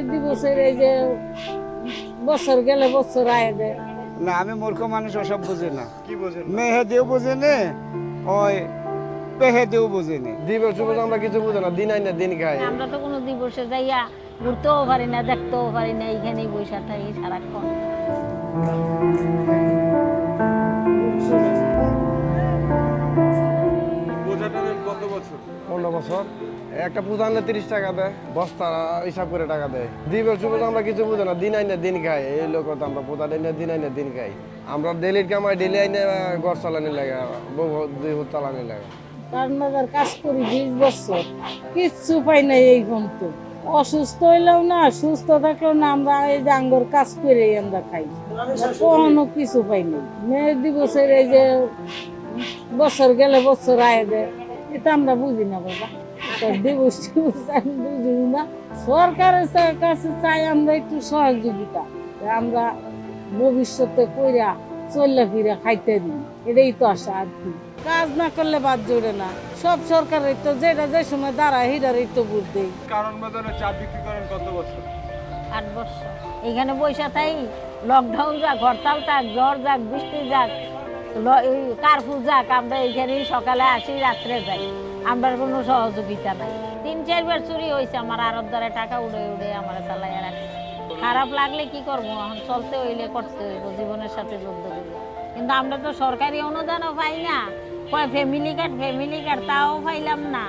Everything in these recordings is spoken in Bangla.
মেয়ের দিবসের এই যে বছর গেলে বছর আয় দেয়। না আমি মূর্খ মানুষ ওসব বুঝি না। কি বোঝেন? মেহে দিও বুঝি নে, ওই পেহে দিও বুঝি নে। দিবস টিবস আমরা কিছু বুঝি না, দিন আইনা দিন খাই। আমরা তো কোনো দিবসে যাইয়া ঘুরতেও পারি না, দেখতেও পারি না, এইখানেই বসে থাকি সারাক্ষণ। বোঝাটা নেন কত বছর? 15 বছর। একটা পূজা আনলে 30 টাকা দেয়, বস্তা হিসাব করে টাকা দেয়। দিবস টিবস আমরা কিছু বুঝি না, দিন আইনা দিন খাই। এই লোক তো আমরা পূজা আইনা দিন আইনা দিন খাই। আমরা ডেলির কামাই ডেলি আইনে ঘর চালানি লাগে, বউ দুই হাত চালানি লাগে। কারণ বাজার কাজ করি 20 বছর, কিচ্ছু পাই না এই পর্যন্ত। অসুস্থ হইলেও না, সুস্থ থাকলেও না, আমরা এই যে আঙ্গুর কাজ করে আমরা খাই, কোনো কিছু পাই না। মেয়ের দিবসের এই যে বছর গেলে বছর আয় দেয়, এটা আমরা বুঝি না বাবা। দিবস টিবস আমি বুঝি না। সরকারের কাছে চাই আমরা একটু সহযোগিতা, আমরা ভবিষ্যতে কইরা চললে ফিরে খাইতে দিই, এটাই তো আশা। আর কি কাজ না করলে বাদ জোড়ে না, সব সরকারের তো যেটা যে সময় দাঁড়ায় হিরারই তো ভোট দেই। কারণ বাজারে চা বিক্রি করেন কত বছর? 8 বছর এখানে বসে থাই। লকডাউন যাক, হরতাল যাক, জ্বর যাক, বৃষ্টি যাক, কারফিউ যাক, আমরা এইখানেই সকালে আসি, রাত্রে যাই। আমরা কোনো সহযোগিতা নাই। 3-4 বার চুরি হয়েছে আমার, আরব দ্বারা টাকা উড়ে উড়ে আমার চালাই রাখছে। খারাপ লাগলে কি করবো, এখন চলতে হইলে করতে হইব, জীবনের সাথে যুদ্ধ করবো। কিন্তু আমরা তো সরকারি অনুদানও পাই না, কয় ফ্যামিলি কার্ড তাও পাইলাম না।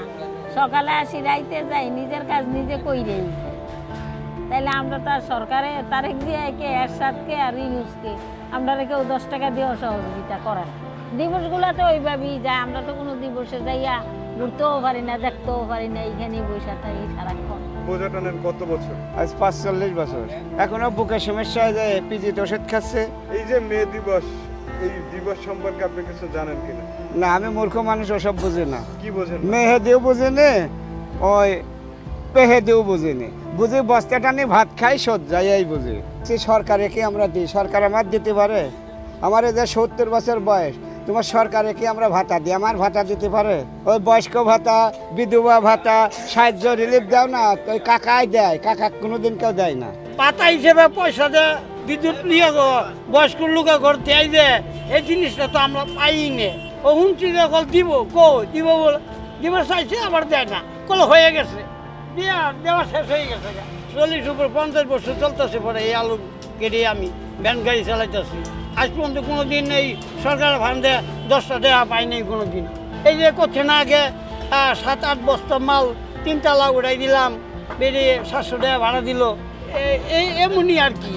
সকালে আসি, রাইতে যাই, নিজের কাজ নিজে কইরেই। তাইলে আমরা তো আর সরকারে তারেক জিয়াকে, এরশাদকে আর ইউনুসকে আমরা কেউ 10 টাকা দিয়েও সহযোগিতা করে না। দিবসগুলোতে ওইভাবেই যায়, আমরা তো কোনো দিবসে যাইয়া ঘুরতেও পারি না, দেখতেও পারি না, এইখানেই বসে থাকি সারাক্ষণ। বোঝাটা নেন কত বছর? আজ 45 বছর, এখনো বুকের সমস্যা হয়ে যায়, পিজিতে ওষুধ খাচ্ছে। এই যে মে দিবস, এই দিবস সম্পর্কে আপনি কিছু জানেন কিনা? না আমি মূর্খ মানুষ ওসব বুঝি না। কি বোঝেন? মেহে দিও বুঝি নে, ওই পেহে দিও বুঝি নে। বুঝি বস্তাটা নিয়ে ভাত খাই, শোধ যাই বুঝি। সে সরকারে কি আমরা দিই? সরকার আমার দিতে পারে? আমার এই যে 70 বছর বয়স, তোমার সরকারে কি আমরা ভাতা দিই? আমার ভাতা দিতে পারে? ওই বয়স্ক ভাতা, বিধবা ভাতা, সাহায্য রিলিফ দাও না, ওই কাকাই দেয়, কাকা কোনোদিন কেউ দেয় না। পাতা হিসেবে পয়সা দেয়, বিদ্যুৎ নিয়ে বয়স্ক লোকে ঘর দেয় যে, এই জিনিসটা তো আমরা পাই না। ও হুঁচি যখন দিব দিব বলে দিব চাইছে, আবার দেয় না, কলে হয়ে গেছে, দেওয়া শেষ হয়ে গেছে। 40 উপর 50 বছর চলতেছে পরে এই আলু কেটে আমি ভ্যান গাড়ি চালাইতেছি। আজ পর্যন্ত কোনো দিন এই সরকারের ফান্ডে 10টা টাকা পাইনি কোনো দিন। এই যে করছে না, আগে 7-8 বস্তা মাল 3 তালা উড়াই দিলাম, বেরিয়ে 700 টাকা ভাড়া দিল, এই এমনই আর কি।